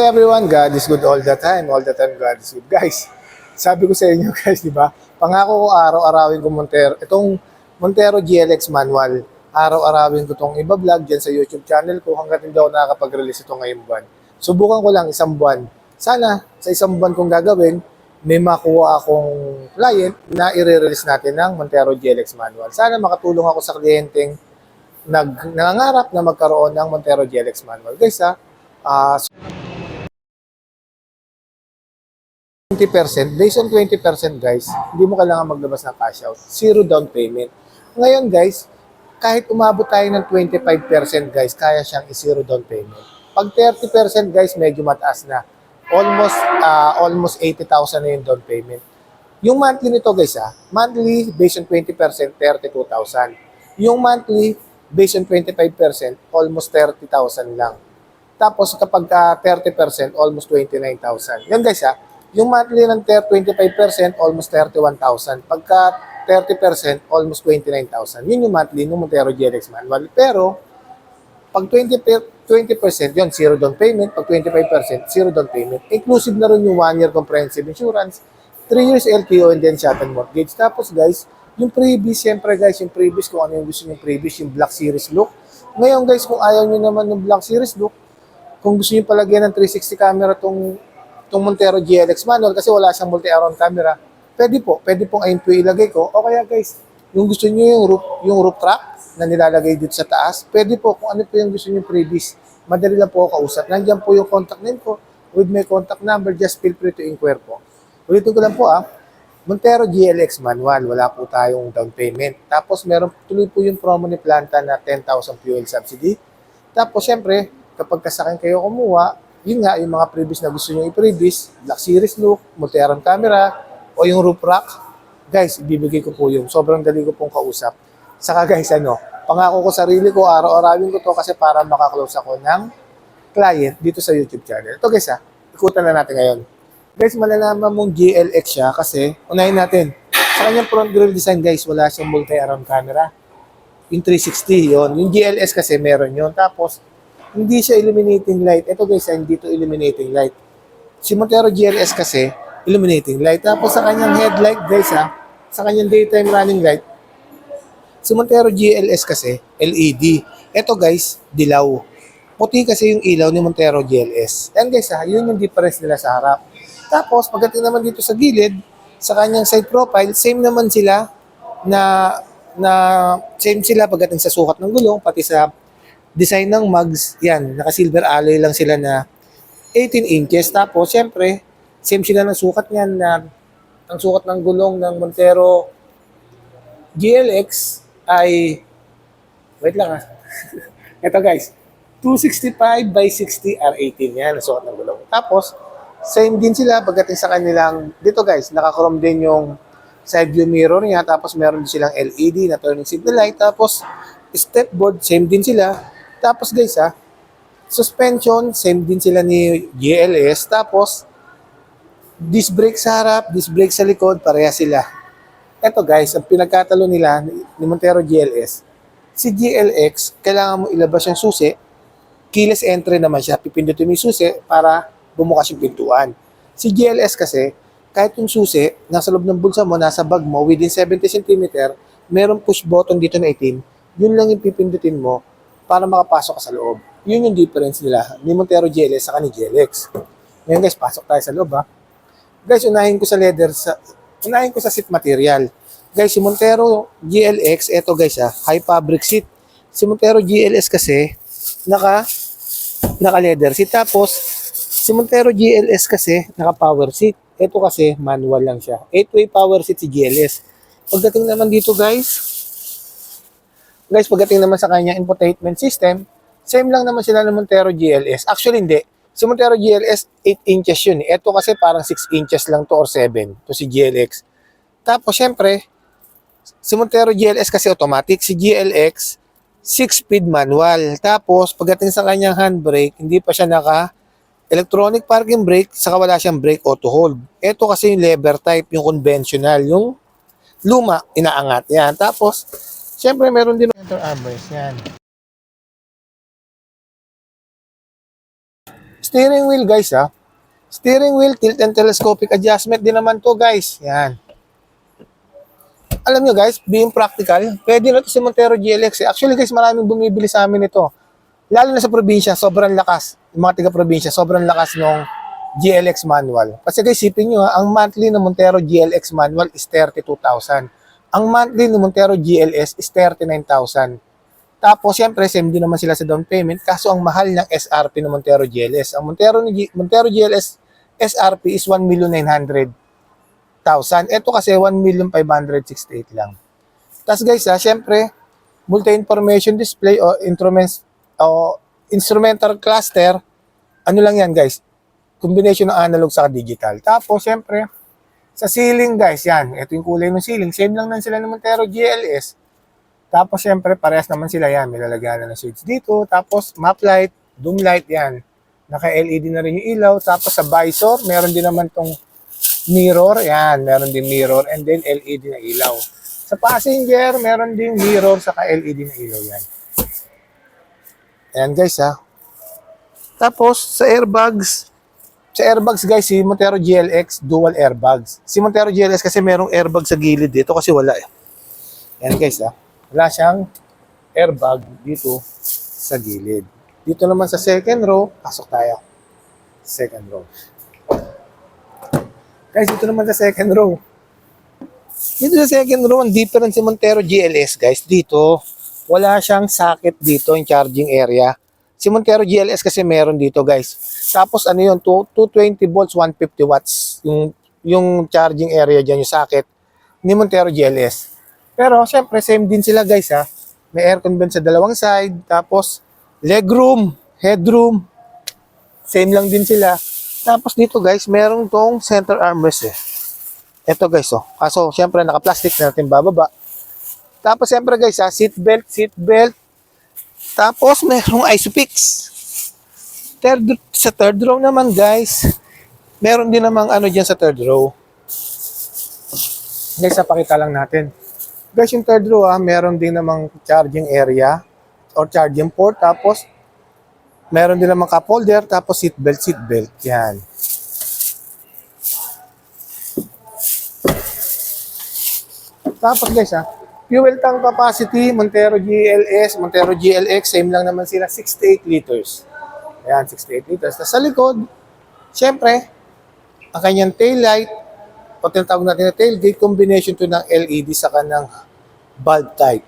everyone, God is good all the time. All the time, God is good. Guys, sabi ko sa inyo guys, di ba? Pangako ko araw-arawin ko Montero. Itong Montero GLX manual, araw-arawin ko itong iba-vlog dyan sa YouTube channel ko hanggat hindi ako nakakapag-release ito ngayong buwan. Subukan ko lang isang buwan. Sana sa isang buwan kong gagawin, may makuha akong client na i-release natin ng Montero GLX manual. Sana makatulong ako sa kliyenteng nangangarap na magkaroon ng Montero GLX manual. Guys, 20%, based on 20% guys, hindi mo kailangan maglabas ng cash out. Zero down payment. Ngayon guys, kahit umabot tayo ng 25% guys, kaya siyang i-zero down payment. Pag 30% guys, medyo mataas na. Almost 80,000 na yung down payment. Yung monthly nito guys monthly based on 20%, 32,000. Yung monthly based on 25%, almost 30,000 lang. Tapos kapag 30%, almost 29,000. Yan guys yung monthly ng 25%, almost 31,000. Pagka 30%, almost 29,000. Yun yung monthly ng Montero GLX manual. Pero, pag 20% yun, zero down payment. Pag 25%, zero down payment. Inclusive na rin yung 1-year comprehensive insurance, 3 years LTO, and then shuttle mortgage. Tapos guys, yung previous, siyempre guys, yung previous, kung ano yung gusto nyo previous, yung Black Series look. Ngayon guys, kung ayaw nyo naman ng Black Series look, kung gusto nyo palagyan ng 360 camera itong Montero GLX manual kasi wala siyang multi-around camera, pwede pong ayun po ilagay ko. O kaya guys, yung gusto niyo yung roof rack na nilalagay dito sa taas, pwede po kung ano po yung gusto niyo previous. Madali lang po ako kausap. Nandiyan po yung contact name ko with my contact number. Just feel free to inquire po. Ulitin ko lang po Montero GLX manual, wala po tayong down payment. Tapos meron tuloy po yung promo ni Planta na 10,000 fuel subsidy. Tapos syempre, kapag kasakin kayo kumuha, yun nga, yung mga previous na gusto nyo i-previous, Black Series look, multi-around camera, o yung roof rack, guys, ibibigay ko po yun. Sobrang dali ko pong kausap. Saka guys, pangako ko sarili ko, araw-arawin ko to kasi para makaklose ako ng client dito sa YouTube channel. Ito guys, ikutan na natin ngayon. Guys, malalaman mong GLX siya kasi, unahin natin, sa kanyang front grille design guys, wala siyang multi-around camera. Yung 360, yun. Yung GLS kasi meron yun. Tapos, hindi siya illuminating light. Ito guys, hindi to illuminating light. Si Montero GLS kasi, illuminating light. Tapos sa kanyang headlight guys sa kanyang daytime running light, si Montero GLS kasi, LED. Ito guys, dilaw. Puti kasi yung ilaw ni Montero GLS. Yan guys yun yung difference nila sa harap. Tapos, pagdating naman dito sa gilid, sa kanyang side profile, same naman sila same sila pagdating sa sukat ng gulong, pati sa design ng mugs, yan, naka-silver alloy lang sila na 18 inches. Tapos, syempre, same sila ng sukat niyan na ang sukat ng gulong ng Montero GLX ay, wait lang Ito guys, 265 by 60 R18 yan, ang sukat ng gulong. Tapos, same din sila pagdating sa kanilang, dito guys, naka-chrome din yung side view mirror niya. Tapos, meron din silang LED na turning signal light. Tapos, step board, same din sila. Tapos guys suspension, same din sila ni GLS. Tapos, disc brake sa harap, disc brake sa likod, pareha sila. Ito guys, ang pinagkatalo nila ni Montero GLS, si GLX, kailangan mo ilabas yung susi, keyless entry naman siya, pipindutin mo yung susi para bumukas yung pintuan. Si GLS kasi, kahit yung susi, nasa loob ng bulsa mo, nasa bag mo, within 70 cm, merong push button dito na itim, yun lang yung pipindutin mo para makapasok ka sa loob. Yun yung difference nila ni Montero GLS sa ni GLX. Ngayon guys, pasok tayo sa loob Guys, unahin ko sa seat material. Guys, si Montero GLX, eto guys high fabric seat. Si Montero GLS kasi naka leather seat. Tapos si Montero GLS kasi naka power seat. Ito kasi manual lang siya. 8-way power seat si GLS. Pagdating naman dito Guys, pagdating naman sa kanya infotainment system, same lang naman sila ng Montero GLS. Actually, hindi. Si Montero GLS, 8 inches yun. Ito kasi parang 6 inches lang to or 7. To si GLX. Tapos, syempre, si Montero GLS kasi automatic. Si GLX, 6-speed manual. Tapos, pagdating sa kanyang handbrake, hindi pa siya electronic parking brake, saka wala siyang brake auto hold. Ito kasi yung lever type, yung conventional, yung luma, inaangat. Yan. Tapos, siyempre, meron din center armrest. Yan. Steering wheel guys ha. Steering wheel, tilt and telescopic adjustment din naman to guys. Yan. Alam nyo guys, being practical, pwede na to si Montero GLX. Actually guys, maraming bumibili sa amin ito. Lalo na sa probinsya, sobrang lakas. Yung mga taga-probinsya, sobrang lakas ng GLX manual. Kasi guys, sipin nyo ha, ang monthly ng Montero GLX manual is 32,000. Ang monthly ng Montero GLS is 39,000. Tapos, syempre, same din naman sila sa down payment. Kaso, ang mahal ng SRP ng Montero GLS. Ang Montero GLS SRP is 1,900,000. Ito kasi 1,568 lang. Tapos guys, syempre, multi-information display o instrumental cluster, ano lang yan guys, combination ng analog sa digital. Tapos, syempre, sa ceiling guys, yan, ito yung kulay ng ceiling. Same lang nan sila ng Montero GLS. Tapos, syempre, parehas naman sila yan. May lalagyan na ng switch dito. Tapos, map light, doom light, yan. Naka-LED na rin yung ilaw. Tapos, sa visor, meron din naman tong mirror. Yan, meron din mirror. And then, LED na ilaw. Sa passenger, meron din mirror, saka LED na ilaw yan. Ayan, guys, ha. Tapos, sa airbags guys, si Montero GLX, dual airbags. Si Montero GLS kasi merong airbag sa gilid dito kasi wala eh. Ayan, guys, ha. Wala siyang airbag dito sa gilid. Dito naman sa second row, pasok tayo. Second row. Guys, dito naman sa second row. Dito sa second row, ang difference si Montero GLS, guys. Dito, wala siyang socket dito, yung charging area. Si Montero GLS kasi meron dito, guys. Tapos, ano yun, 220 volts, 150 watts. Yung charging area dyan, yung socket ni Montero GLS. Pero, syempre, same din sila, guys, ha. May aircon vent sa dalawang side. Tapos, legroom, headroom. Same lang din sila. Tapos, dito, guys, merong tong center armrest, eh. Ito, guys, oh. Kaso, syempre, naka-plastic na natin bababa. Tapos, syempre, guys, ha, seatbelt. Tapos, merong ISOFIX. Sa third row naman, guys, meron din namang ano dyan sa third row. Guys, pakita lang natin. Guys, yung third row, meron din namang charging area or charging port. Tapos, meron din namang cup holder. Tapos, seatbelt. Yan. Tapos, guys, fuel tank capacity, Montero GLS, Montero GLX, same lang naman sila, 68 liters. Ayan, 68 liters. Tapos, sa likod, syempre, ang kanyang tail light, o tinatawag natin na tailgate, combination to ng LED sa kanang bulb type.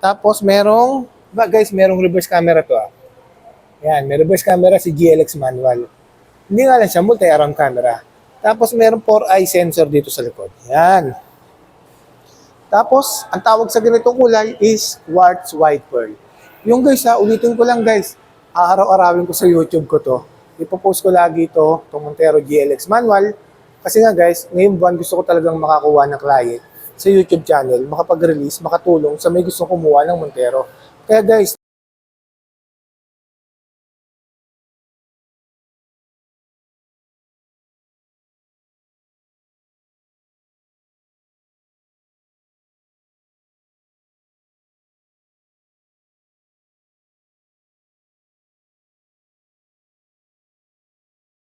Tapos merong reverse camera to. Yan, may reverse camera si GLX manual. Hindi nga lang siya, multi-around camera. Tapos merong 4-eye sensor dito sa likod. Yan. Tapos, ang tawag sa ganitong kulay is quartz white pearl. Yung guys ulitin ko lang guys, araw-arawin ko sa YouTube ko to. Ipopost ko lagi ito, itong Montero GLX manual. Kasi nga guys, ngayong buwan gusto ko talagang makakuha ng client sa YouTube channel, makapag-release, makatulong sa may gustong kumuha ng Montero. Kaya guys,